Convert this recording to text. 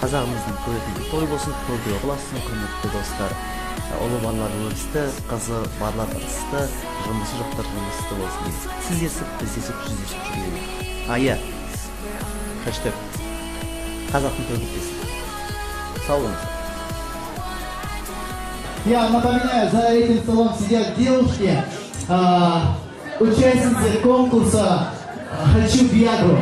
Қазағымыздың көйлегі той болсын, тойды оғыласын, құрметті достар. Ұлы барлар өрісті, қызы барлар ырысты, жұмысы жоқтар жұмысты болсын дейміз. Сіз есіп, біз есіп, жүз есіп жүргейік. Хэштег қазақтың той күтпесін. Сау болыңыз. Я напоминаю, за этим столом сидят девушки, участницы конкурса «Хочу Виагру».